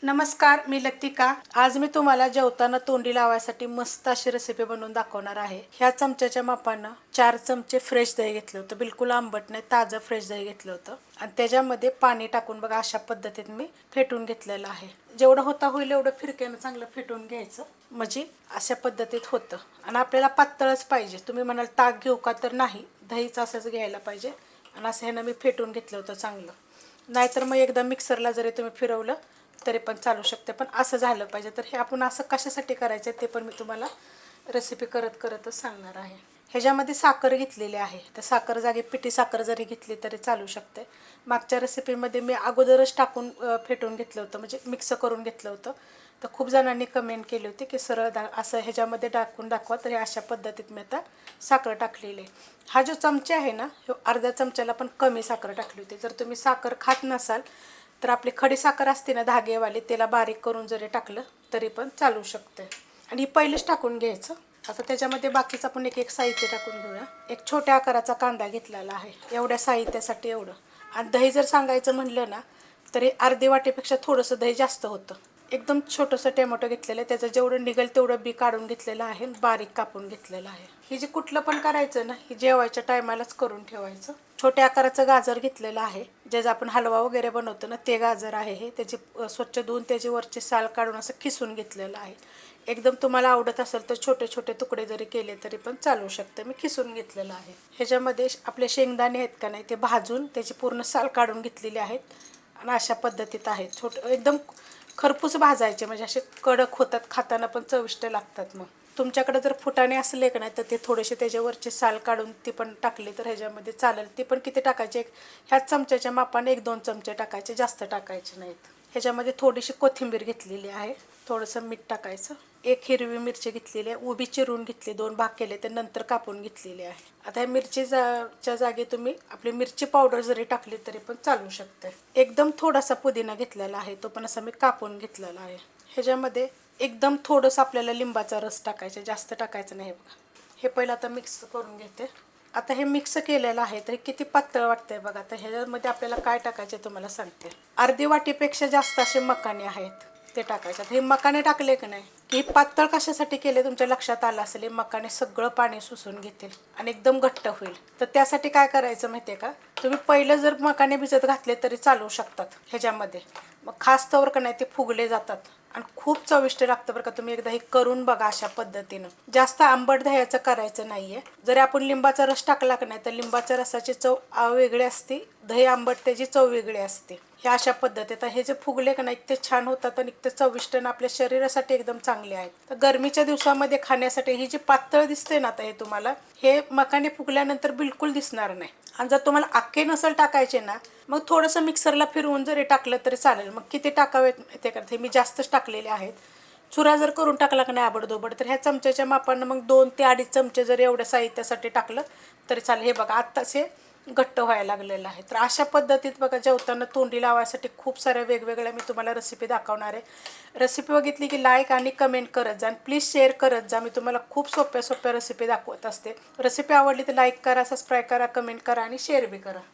नमस्कार, मी लतिका। आज मी तुम्हाला जेवताना तोंडी लावायसाठी मस्त अशी रेसिपी बनवून दाखवणार आहे। ह्या चमच्याच्या मापानं 4 चमचे फ्रेश दही घेतलं होतं, बिलकुल आंबट नाही, ताजं फ्रेश दही घेतलं होतं आणि त्याच्यामध्ये पाणी टाकून बघा अशा पद्धतीने मी फेटून घेतलेलं आहे। जेवढं होता होईल एवढं फिरक्यानं चांगलं फेटून घ्यायचं, म्हणजे अशा पद्धतीत होतं। आणि आपल्याला पातळच पाहिजे, तुम्ही म्हणाल ताक घेऊ का, तर नाही, दहीच असंच घ्यायला पाहिजे। आणि असं ह्यानं मी फेटून घेतलं होतं चांगलं, नाहीतर मग एकदा मिक्सरला जरी तुम्ही फिरवलं तरी पण चालू शकते, पण असं झालं पाहिजे। तर हे आपण असं कशासाठी करायचं ते पण मी तुम्हाला रेसिपी करतच सांगणार आहे। ह्याच्यामध्ये साखर घेतलेली आहे, तर साखर जागी पिठी साखर जरी घेतली तरी चालू शकते। मागच्या रेसिपीमध्ये मी अगोदरच टाकून फेटून घेतलं होतं, म्हणजे मिक्स करून घेतलं होतं। तर खूप जणांनी कमेंट केली होती की सरळ असं ह्याच्यामध्ये टाकून दाखवा, तर अशा पद्धतीत मी आता साखर टाकलेली आहे। हा जो चमचा आहे ना, हे अर्ध्या चमच्याला पण कमी साखर टाकली होती। जर तुम्ही साखर खात नसाल तर आपली खडी साखर असते ना धागेवाली, त्याला बारीक करून जरी टाकलं तरी पण चालू शकते। आणि पहिलेच टाकून घ्यायचं। आता त्याच्यामध्ये बाकीचं आपण एक साहित्य टाकून घेऊया। एक छोट्या आकाराचा कांदा घेतलेला आहे, एवढ्या साहित्यासाठी एवढं। आणि दही जर सांगायचं म्हणलं ना, तरी अर्धी वाटीपेक्षा थोडंसं दही जास्त होतं। एकदम छोटंसं टोमॅटो घेतलेलं आहे, त्याचं जेवढं निघेल तेवढं बी काढून घेतलेलं आहे, बारीक कापून घेतलेलं आहे। हे जे कुठलं पण करायचं ना, हे जेवायच्या टायमालाच करून ठेवायचं। छोट्या आकाराचं गाजर घेतलेलं आहे, ज्याचा आपण हलवा वगैरे बनवतो ना, ते गाजर आहे हे। त्याची स्वच्छ धुवून त्याची वरची साल काढून असं खिसून घेतलेलं आहे। एकदम तुम्हाला आवडत असेल तर छोटे छोटे तुकडे जरी केले तरी पण चालू शकते, मी खिसून घेतलेलं आहे। ह्याच्यामध्ये आपले शेंगदाणे आहेत का नाही, ते भाजून त्याची पूर्ण साल काढून घेतलेली आहेत आणि अशा पद्धतीत आहेत। एकदम खरपूस भाजायचे, म्हणजे असे कडक होतात, खाताना पण चविष्ट लागतात। मग तुमच्याकडे जर फुटाणे असले का नाही तर ते थोडेसे त्याच्यावरची साल काढून ती पण टाकली तर ह्याच्यामध्ये चालेल। ती पण किती टाकायचे, ह्याच चमच्याच्या मापाने 1-2 चमचे टाकायचे, जास्त टाकायचे नाहीत। ह्याच्यामध्ये थोडीशी कोथिंबीर घेतलेली आहे, थोडंसं मीठ टाकायचं। एक हिरवी मिरची घेतलेली आहे, उभी चिरून घेतली, 2 भाग केले, ते नंतर कापून घेतलेली आहे। आता ह्या मिरचीच्या जागी तुम्ही आपली मिरची पावडर जरी टाकली तरी पण चालू शकते। एकदम थोडासा पुदिना घेतलेला आहे, तो पण असा मी कापून घेतलेला आहे। ह्याच्यामध्ये एकदम थोडंसं आपल्याला लिंबाचा रस टाकायचा, जास्त टाकायचं नाही बघा। हे पहिलं आता मिक्स करून घेते। आता हे मिक्स केलेलं आहे, तर किती पातळ वाटतंय बघा। तर ह्याच्यामध्ये आपल्याला काय टाकायचे तुम्हाला सांगते। अर्धी वाटीपेक्षा जास्त असे मकाने आहेत, ते टाकायचे। हे मकाने टाकले की नाही की पातळ कशासाठी केले तुमच्या लक्षात आलं असेल, हे मकाने सगळं पाणी सुसून घेतील आणि एकदम घट्ट होईल। तर त्यासाठी काय करायचं माहितीये का, तुम्ही पहिलं जर मकाने भिजत घातले तरी चालू शकतात ह्याच्यामध्ये, मग खास तवर का नाही ते फुगले जातात आणि खूप चविष्ट लागतं बरं का। तुम्ही एकदा हे करून बघा अशा पद्धतीनं। जास्त आंबट दह्याचं करायचं नाहीये। जरी आपण लिंबाचा रस टाकला की नाही तर लिंबाच्या रसाची चव वेगळी असते, दही आंबट त्याची चव वेगळी असते। हे अशा पद्धतीत हे जे फुगले का नाही ते छान होतात आणि ते चविष्ट आणि आपल्या शरीरासाठी एकदम चांगले आहेत। तर गरमीच्या दिवसामध्ये खाण्यासाठी ही जी पातळ दिसते ना, आता हे तुम्हाला हे मकाने फुगल्यानंतर बिलकुल दिसणार नाही। आणि जर तुम्हाला अख्खे नसेल टाकायचे ना, मग थोडंसं मिक्सरला फिरवून जरी टाकलं तरी चालेल। मग किती टाकावेत ते करते मी, जास्तच टाकलेले आहेत। चुरा जर करून टाकला का नाही आबडधोबड, तर ह्या चमच्याच्या मापानं मग 2 ते 2.5 चमचे जर एवढ्या साहित्यासाठी टाकलं तरी चालेल। हे बघा आत्ताच हे घट्ट व्हायला लागलेलं आहे। तर अशा पद्धतीत बघा जेवताना तोंडी लावायसाठी खूप साऱ्या वेगवेगळ्या मी तुम्हाला रेसिपी दाखवणार आहे। रेसिपी बघितली की लाईक आणि कमेंट करत जा आणि प्लीज शेअर करत जा। मी तुम्हाला खूप सोप्या रेसिपी दाखवत असते। रेसिपी आवडली तर लाईक करा, सबस्क्राईब करा, कमेंट करा आणि शेअर बी करा।